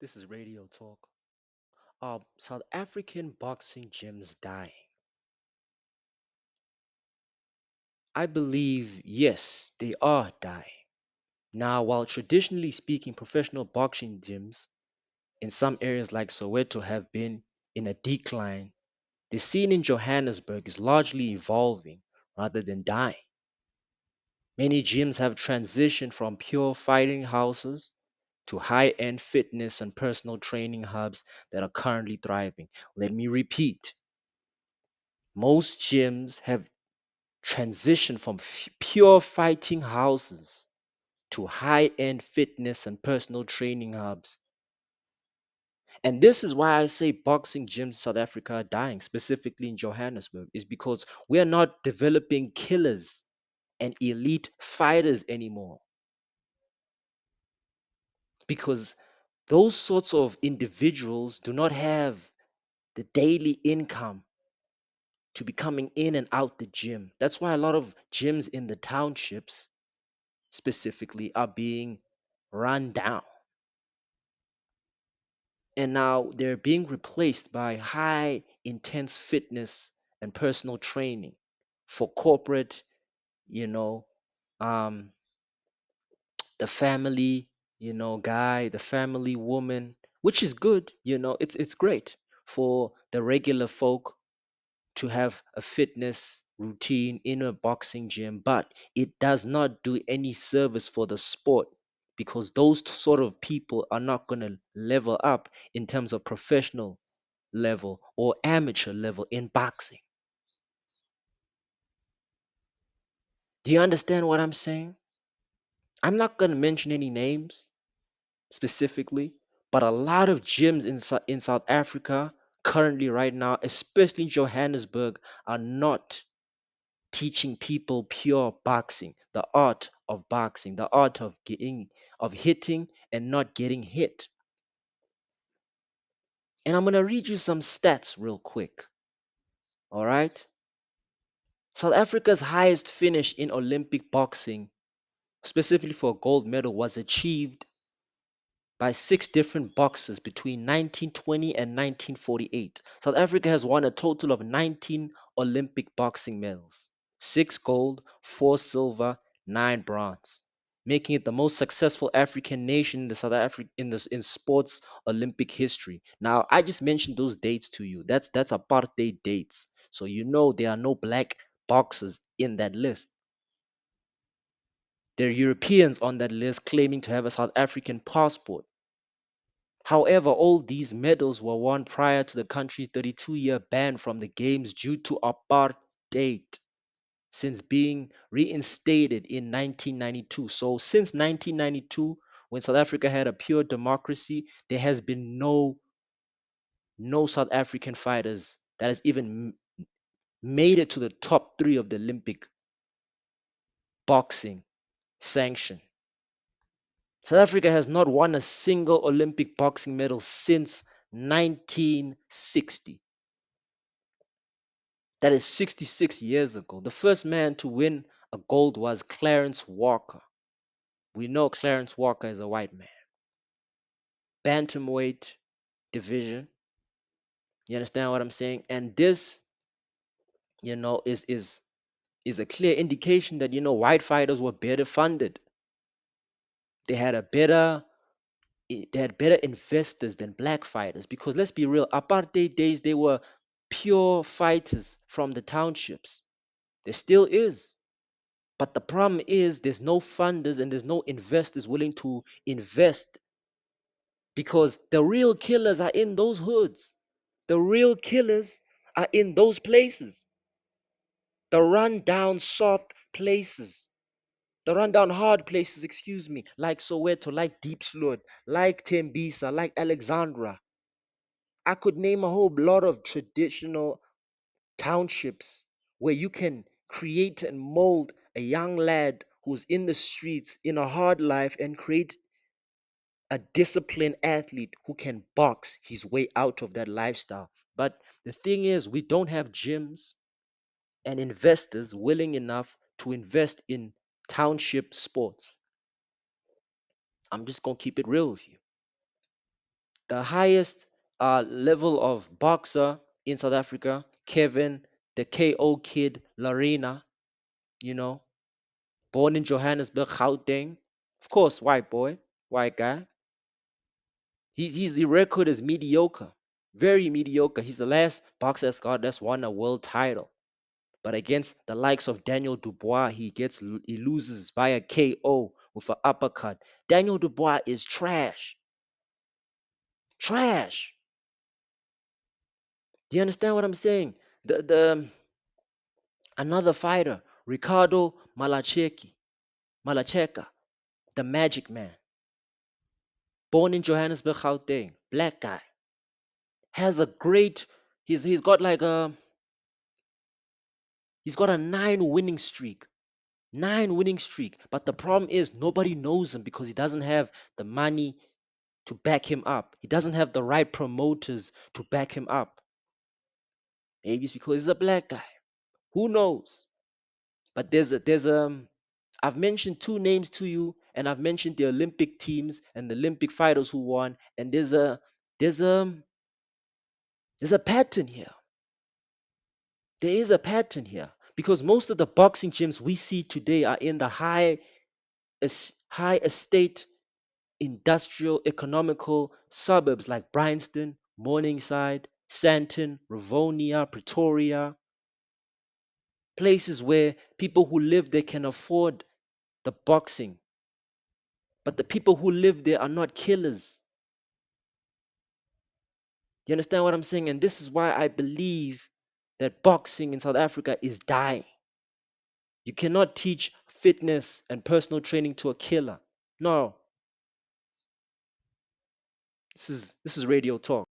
This is Radio Talk. South African boxing gyms dying. I believe, yes, they are dying. Now, while traditionally speaking, professional boxing gyms in some areas like Soweto have been in a decline, the scene in Johannesburg is largely evolving rather than dying. Many gyms have transitioned from pure fighting houses to high end fitness and personal training hubs that are currently thriving. Let me repeat, most gyms have transitioned from pure fighting houses to high end fitness and personal training hubs. And this is why I say boxing gyms in South Africa are dying, specifically in Johannesburg, is because we are not developing killers and elite fighters anymore. Because those sorts of individuals do not have the daily income to be coming in and out the gym. That's why a lot of gyms in the townships specifically are being run down. And now they're being replaced by high intense fitness and personal training for corporate, you know, um, the family, guy, the family woman, which is good, it's great for the regular folk to have a fitness routine in a boxing gym, but it does not do any service for the sport because those sort of people are not going to level up in terms of professional level or amateur level in boxing. Do you understand what I'm saying? I'm not going to mention any names specifically, but a lot of gyms in South Africa currently, right now, especially in Johannesburg, are not teaching people pure boxing, the art of boxing, the art of hitting and not getting hit. And I'm going to read you some stats real quick. All right? South Africa's highest finish in Olympic boxing, specifically for a gold medal, was achieved by six different boxers between 1920 and 1948. South Africa has won a total of 19 Olympic boxing medals: six gold, four silver, nine bronze, making it the most successful African nation in the South Africa in sports Olympic history. Now, I just mentioned those dates to you. That's apartheid dates, so you know there are no black boxers in that list. There are Europeans on that list claiming to have a South African passport. However, all these medals were won prior to the country's 32-year ban from the Games due to apartheid, since being reinstated in 1992. So, since 1992, when South Africa had a pure democracy, there has been no South African fighters that has even made it to the top three of the Olympic boxing sanction. South Africa has not won a single Olympic boxing medal since 1960. That is 66 years ago. The first man to win a gold was Clarence Walker. We know Clarence Walker is a white man. Bantamweight division. You understand what I'm saying? And this, is a clear indication that white fighters were better funded. They had a better they had better investors than black fighters because let's be real, apartheid days they were pure fighters from the townships. There still is. But the problem is there's no funders and there's no investors willing to invest because the real killers are in those hoods. The real killers are in those places. The rundown soft places. The rundown hard places, excuse me, like Soweto, like Deep Sloot, like Tembisa, like Alexandra. I could name a whole lot of traditional townships where you can create and mold a young lad who's in the streets in a hard life and create a disciplined athlete who can box his way out of that lifestyle. But the thing is, we don't have gyms and investors willing enough to invest in township sports. I'm just going to keep it real with you. The highest level of boxer in South Africa, Kevin, the KO kid, Larina, you know, born in Johannesburg, Gauteng. Of course, white boy, white guy. He's the record is mediocre, very mediocre. He's the last boxer that's won a world title. But against the likes of Daniel Dubois, he loses via KO with an uppercut. Daniel Dubois is trash, trash. Do you understand what I'm saying? The another fighter, Ricardo Malacheka, the Magic Man, born in Johannesburg, Gauteng, black guy, has a great. He's got like a he's got a nine winning streak. Nine-winning streak. But the problem is nobody knows him because he doesn't have the money to back him up. He doesn't have the right promoters to back him up. Maybe it's because he's a black guy. Who knows? But I've mentioned two names to you, and I've mentioned the Olympic teams and the Olympic fighters who won, and there's a there's a pattern here. There is a pattern here because most of the boxing gyms we see today are in the high estate industrial economical suburbs like Bryanston, Morningside, Sandton, Rivonia, Pretoria, places where people who live there can afford the boxing, but the people who live there are not killers. You understand what I'm saying? And this is why I believe that boxing in South Africa is dying. You cannot teach fitness and personal training to a killer. No, this is radio talk.